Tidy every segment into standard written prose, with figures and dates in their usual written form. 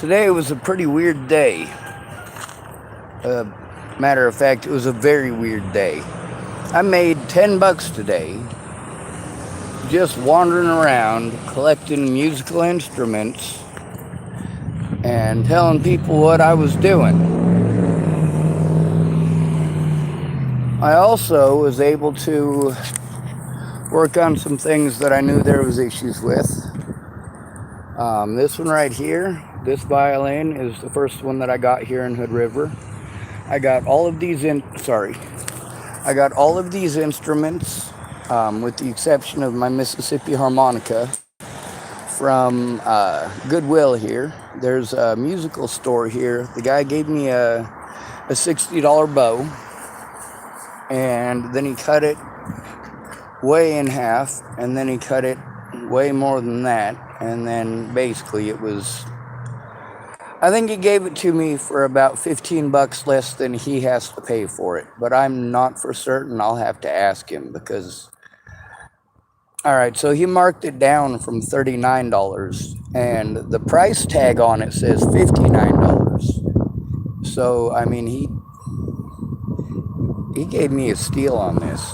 Today was a pretty weird day. Matter of fact, it was a very weird day. I made $10 today just wandering around collecting musical instruments and telling people what I was doing. I also was able to work on some things that I knew there was issues with. This one right here, this violin, is the first one that I got here in Hood River. I got all of these instruments, with the exception of my Mississippi harmonica, from Goodwill here. There's a musical store here. The guy gave me a $60 bow, and then he cut it way in half, and then he cut it way more than that, and then basically it was, I think he gave it to me for about $15 less than he has to pay for it, but I'm not for certain. I'll have to ask him because, all right, so he marked it down from $39, and the price tag on it says $59. So, I mean, he gave me a steal on this.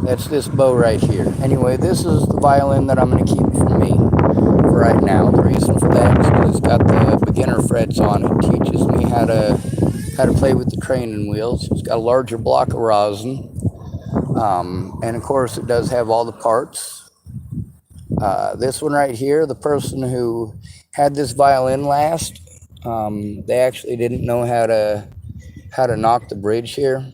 That's this bow right here. Anyway, this is the violin that I'm going to keep for me for right now. The reason for that is because it's got the beginner frets on it. It teaches me how to play with the training wheels. It's got a larger block of rosin. And of course, it does have all the parts. This one right here, the person who had this violin last, they actually didn't know how to knock the bridge here.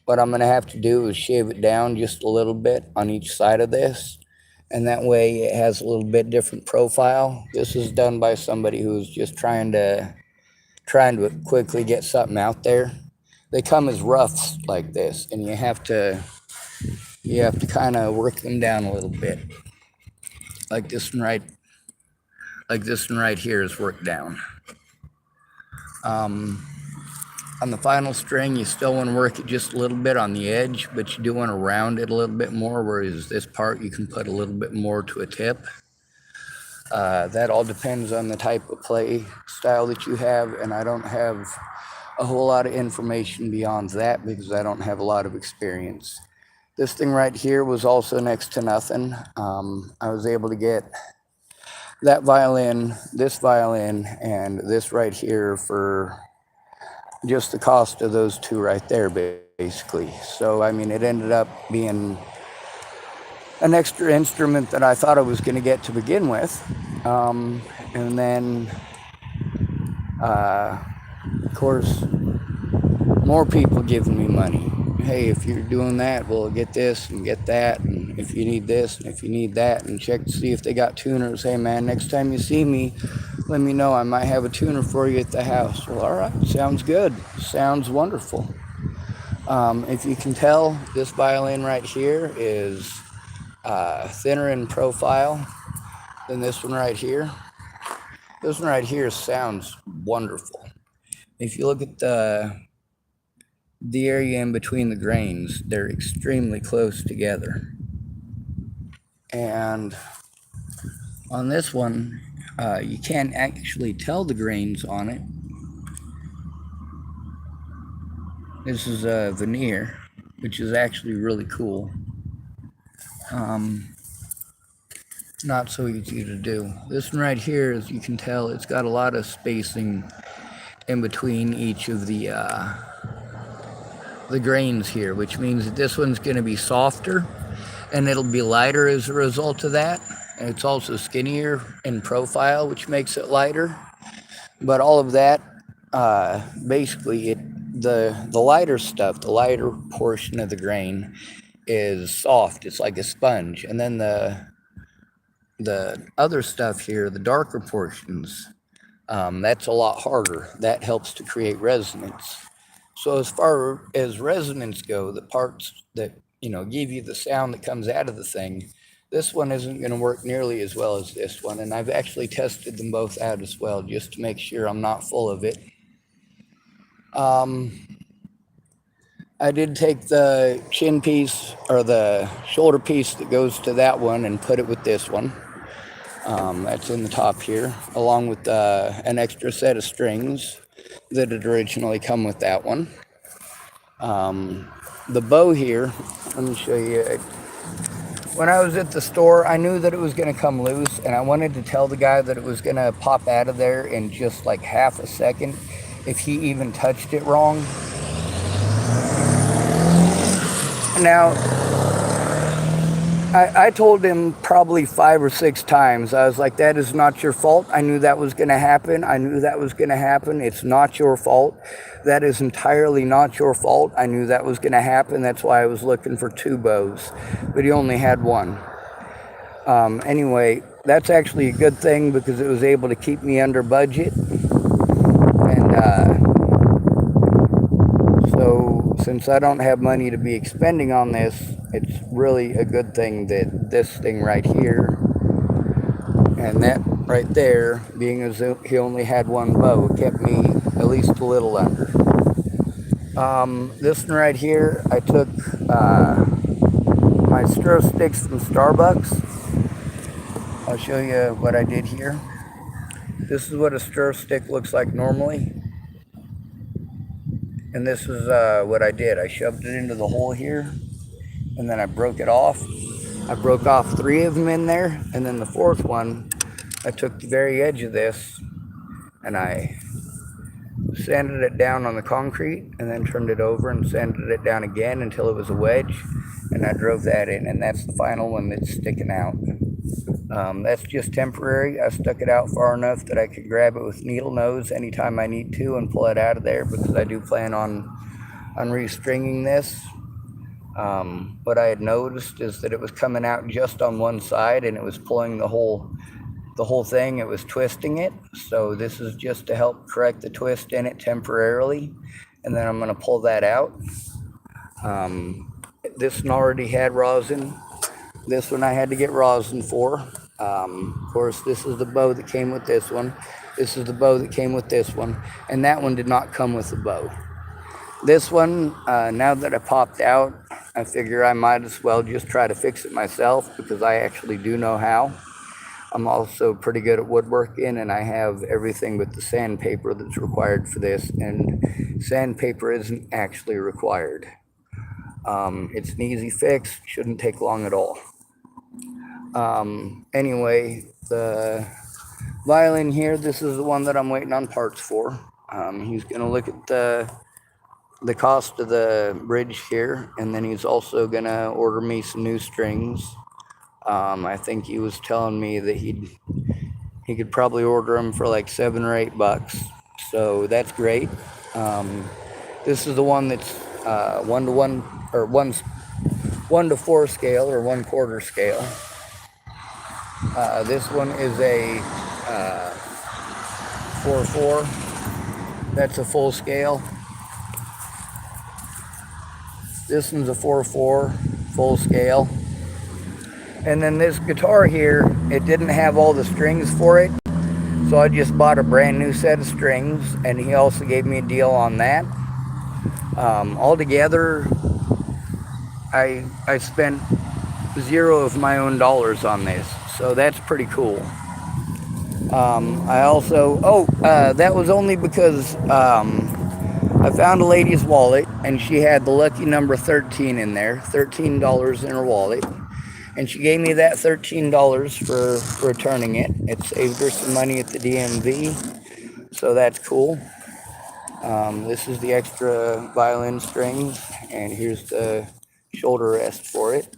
What I'm going to have to do is shave it down just a little bit on each side of this, and that way it has a little bit different profile. This is done by somebody who's just trying to quickly get something out there. They come as roughs like this, and you have to kind of work them down a little bit, like this one right here is worked down. On the final string, you still want to work it just a little bit on the edge, but you do want to round it a little bit more, whereas this part you can put a little bit more to a tip. That all depends on the type of play style that you have, and I don't have a whole lot of information beyond that because I don't have a lot of experience. This thing right here was also next to nothing. I was able to get that violin, this violin, and this right here for just the cost of those two right there, basically. So, I mean, it ended up being an extra instrument that I thought I was going to get to begin with. And then, of course, more people giving me money. Hey, if you're doing that, we'll get this and get that. And if you need this and if you need that, and check to see if they got tuners. Hey, man, next time you see me, let me know. I might have a tuner for you at the house. Well, all right. Sounds good. Sounds wonderful. If you can tell, this violin right here is thinner in profile than this one right here. This one right here sounds wonderful. If you look at the area in between the grains, they're extremely close together. And on this one, you can't actually tell the grains on it. This is a veneer, which is actually really cool. Not so easy to do. This one right here, as you can tell, it's got a lot of spacing in between each of the grains here, which means that this one's going to be softer and it'll be lighter as a result of that. And it's also skinnier in profile, which makes it lighter. But all of that, basically, the lighter stuff, the lighter portion of the grain is soft. It's like a sponge. And then the other stuff here, the darker portions, that's a lot harder. That helps to create resonance. So as far as resonance go, the parts that, give you the sound that comes out of the thing, this one isn't going to work nearly as well as this one. And I've actually tested them both out as well, just to make sure I'm not full of it. I did take the chin piece or the shoulder piece that goes to that one and put it with this one. That's in the top here, along with an extra set of strings that had originally come with that one. The bow here, let me show you. When I was at the store, I knew that it was going to come loose, and I wanted to tell the guy that it was going to pop out of there in just like half a second if he even touched it wrong. Now, I told him probably 5 or 6 times. I was like, that is not your fault. I knew that was going to happen. I knew that was going to happen. It's not your fault. That is entirely not your fault. I knew that was going to happen. That's why I was looking for 2 bows. But he only had 1. Anyway, that's actually a good thing because it was able to keep me under budget. And so since I don't have money to be expending on this, it's really a good thing that this thing right here and that right there, being as he only had 1 bow, kept me at least a little under. This one right here, I took my stir sticks from Starbucks. I'll show you what I did here. This is what a stir stick looks like normally. And this is what I did. I shoved it into the hole here, and then I broke it off. I broke off 3 of them in there, and then the 4th one, I took the very edge of this, and I sanded it down on the concrete, and then turned it over and sanded it down again until it was a wedge, and I drove that in, and that's the final one that's sticking out. That's just temporary. I stuck it out far enough that I could grab it with needle nose anytime I need to and pull it out of there, because I do plan on restringing this. What I had noticed is that it was coming out just on one side, and it was pulling the whole thing. It was twisting it. So this is just to help correct the twist in it temporarily, and then I'm going to pull that out. This one already had rosin. This one I had to get rosin for. Of course, this is the bow that came with this one. This is the bow that came with this one, and that one did not come with the bow. This one, now that I popped out, I figure I might as well just try to fix it myself, because I actually do know how. I'm also pretty good at woodworking, and I have everything but the sandpaper that's required for this, and sandpaper isn't actually required. It's an easy fix, shouldn't take long at all. Anyway, the violin here, this is the one that I'm waiting on parts for. He's going to look at the cost of the bridge here, and then he's also going to order me some new strings. I think he was telling me that he could probably order them for like $7 or $8, so that's great. This is the one that's 1-to-1 or 1-to-4 scale or 1/4 scale. This one is a 4/4. That's a full scale. This one's a 4/4 full scale. And then this guitar here, it didn't have all the strings for it, so I just bought a brand new set of strings, and he also gave me a deal on that. Altogether, I spent 0 of my own dollars on this, so that's pretty cool. I also, that was only because I found a lady's wallet, and she had the lucky number 13 in there, $13 in her wallet. And she gave me that $13 for returning it. It saved her some money at the DMV, so that's cool. This is the extra violin strings, and here's the shoulder rest for it.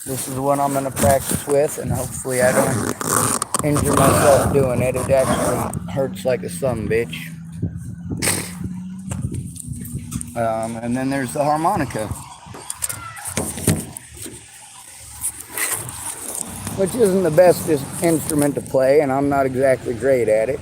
This is the one I'm going to practice with, and hopefully I don't injure myself doing it. It actually hurts like a sumbitch. And then there's the harmonica, which isn't the best instrument to play, and I'm not exactly great at it.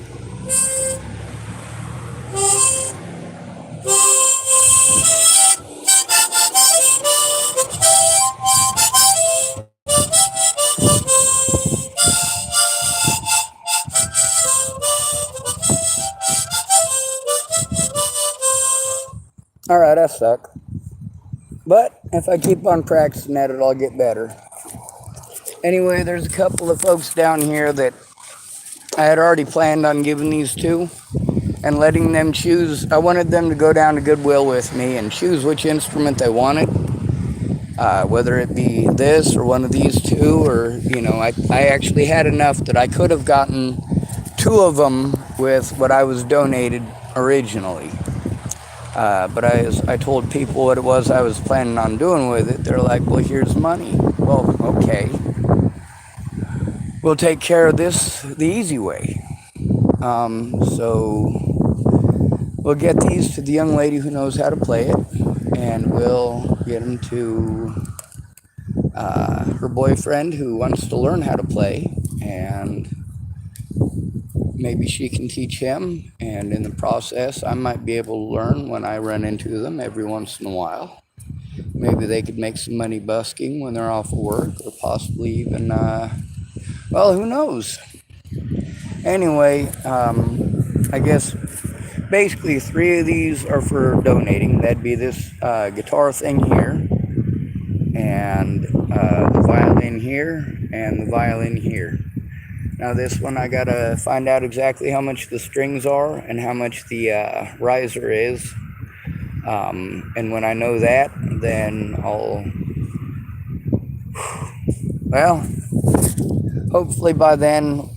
Alright, I suck. But if I keep on practicing at it, I'll get better. Anyway, there's a couple of folks down here that I had already planned on giving these to and letting them choose. I wanted them to go down to Goodwill with me and choose which instrument they wanted, whether it be this or one of these two, or, I actually had enough that I could have gotten two of them with what I was donated originally. But I told people what it was I was planning on doing with it. They're like, well, here's money. Well, okay. We'll take care of this the easy way. So we'll get these to the young lady who knows how to play it, and we'll get them to her boyfriend who wants to learn how to play, and maybe she can teach him, and in the process I might be able to learn when I run into them every once in a while. Maybe they could make some money busking when they're off of work, or possibly even, well, who knows. Anyway, I guess basically 3 of these are for donating. That'd be this guitar thing here, and the violin here, and the violin here. Now this one I gotta find out exactly how much the strings are and how much the riser is. And when I know that, then well, hopefully by then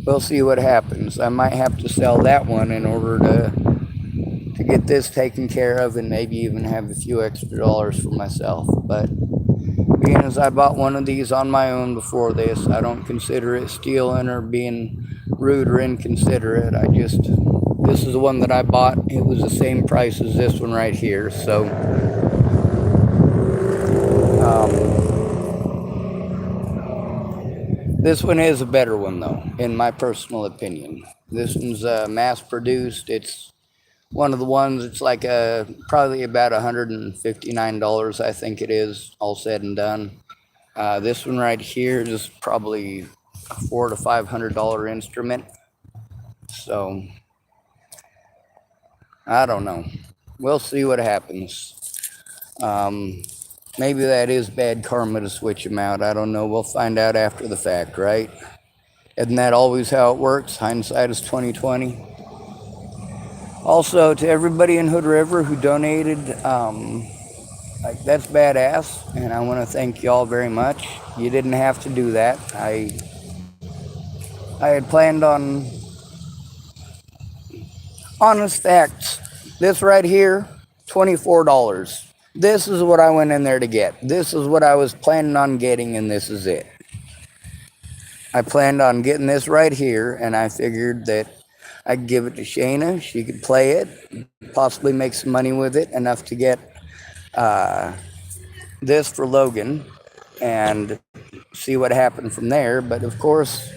we'll see what happens. I might have to sell that one in order to get this taken care of, and maybe even have a few extra dollars for myself. But being as I bought one of these on my own before this, I don't consider it stealing or being rude or inconsiderate. This is the one that I bought. It was the same price as this one right here. So this one is a better one, though, in my personal opinion. This one's mass produced. It's one of the ones, it's like probably about $159, I think it is, all said and done. This one right here is probably a $400 to $500 instrument. So I don't know. We'll see what happens. Maybe that is bad karma to switch them out. I don't know. We'll find out after the fact, right? Isn't that always how it works? Hindsight is 2020. Also, to everybody in Hood River who donated, that's badass, and I want to thank y'all very much. You didn't have to do that. I had planned on honest facts. This right here, $24. This is what I went in there to get. This is what I was planning on getting, and this is it. I planned on getting this right here, and I figured that I'd give it to Shayna. She could play it, possibly make some money with it, enough to get this for Logan, and see what happened from there. But of course,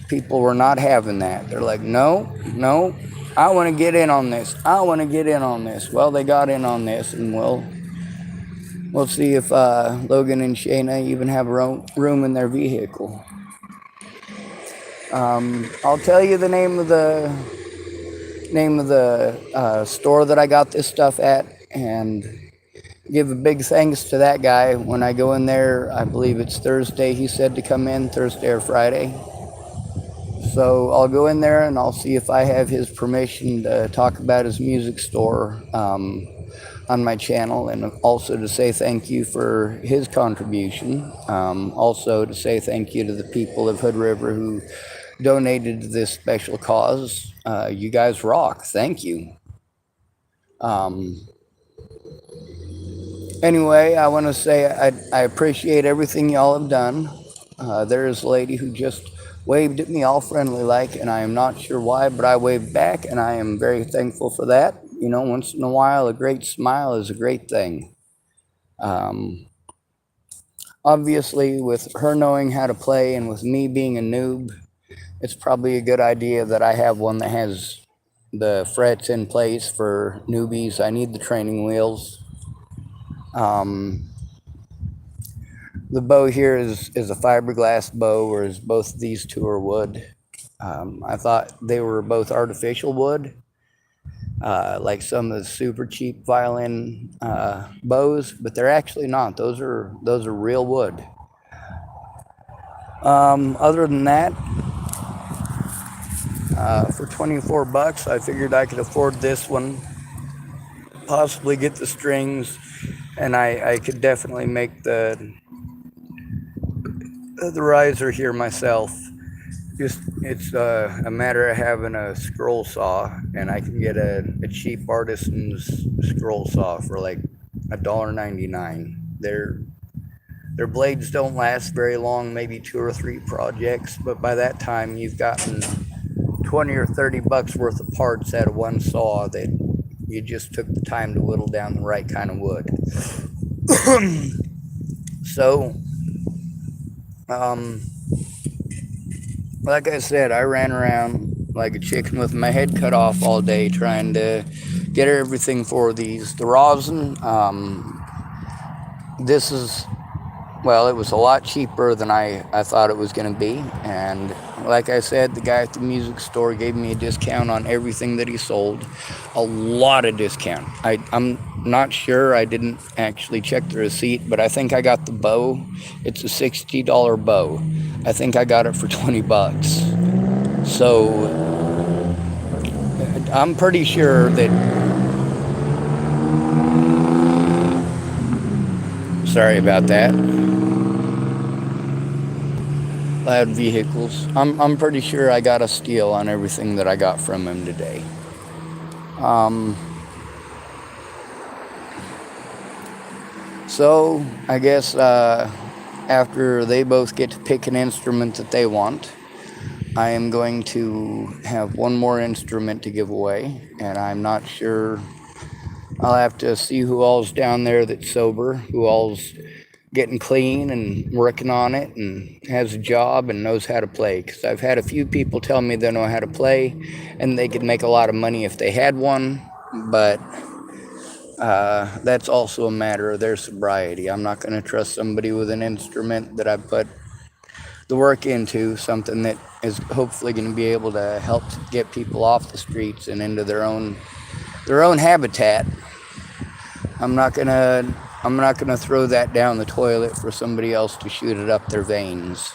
people were not having that. They're like, no, I want to get in on this. I want to get in on this. Well, they got in on this, and we'll see if Logan and Shayna even have room in their vehicle. I'll tell you the name of the store that I got this stuff at, and give a big thanks to that guy. When I go in there, I believe it's Thursday, he said to come in, Thursday or Friday. So I'll go in there and I'll see if I have his permission to talk about his music store on my channel, and also to say thank you for his contribution. Also to say thank you to the people of Hood River who donated to this special cause. You guys rock. Thank you. Anyway, I want to say I appreciate everything y'all have done. There is a lady who just waved at me all friendly like, and I am not sure why, but I waved back, and I am very thankful for that. Once in a while, a great smile is a great thing. Obviously, with her knowing how to play and with me being a noob, it's probably a good idea that I have one that has the frets in place for newbies. I need the training wheels. The bow here is a fiberglass bow, whereas both of these two are wood. I thought they were both artificial wood, like some of the super cheap violin bows, but they're actually not. Those are real wood. Other than that, for 24 bucks, I figured I could afford this one, possibly get the strings, and I could definitely make the riser here myself. Just it's a matter of having a scroll saw, and I can get a cheap artisan's scroll saw for like $1.99. Their blades don't last very long, maybe 2 or 3 projects, but by that time you've gotten 20 or 30 bucks worth of parts out of one saw that you just took the time to whittle down the right kind of wood. So, like I said, I ran around like a chicken with my head cut off all day trying to get everything for these. The rosin, this is, well, it was a lot cheaper than I thought it was going to be. And like I said, the guy at the music store gave me a discount on everything that he sold. A lot of discount. I'm not sure. I didn't actually check the receipt, but I think I got the bow. It's a $60 bow. I think I got it for 20 bucks. So I'm pretty sure that, sorry about that, loud vehicles. I'm pretty sure I got a steal on everything that I got from him today. So I guess after they both get to pick an instrument that they want, I am going to have one more instrument to give away, and I'm not sure. I'll have to see who all's down there that's sober, who all's getting clean and working on it and has a job and knows how to play. Because I've had a few people tell me they know how to play and they could make a lot of money if they had one, but that's also a matter of their sobriety. I'm not going to trust somebody with an instrument that I put the work into, something that is hopefully going to be able to help get people off the streets and into their own habitat. I'm not gonna throw that down the toilet for somebody else to shoot it up their veins.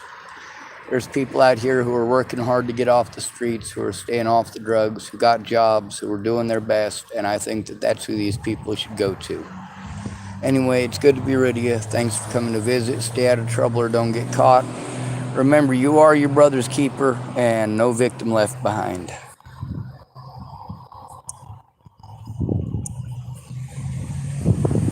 There's people out here who are working hard to get off the streets, who are staying off the drugs, who got jobs, who are doing their best, and I think that that's who these people should go to. Anyway, it's good to be rid of you. Thanks for coming to visit. Stay out of trouble or don't get caught. Remember, you are your brother's keeper, and no victim left behind.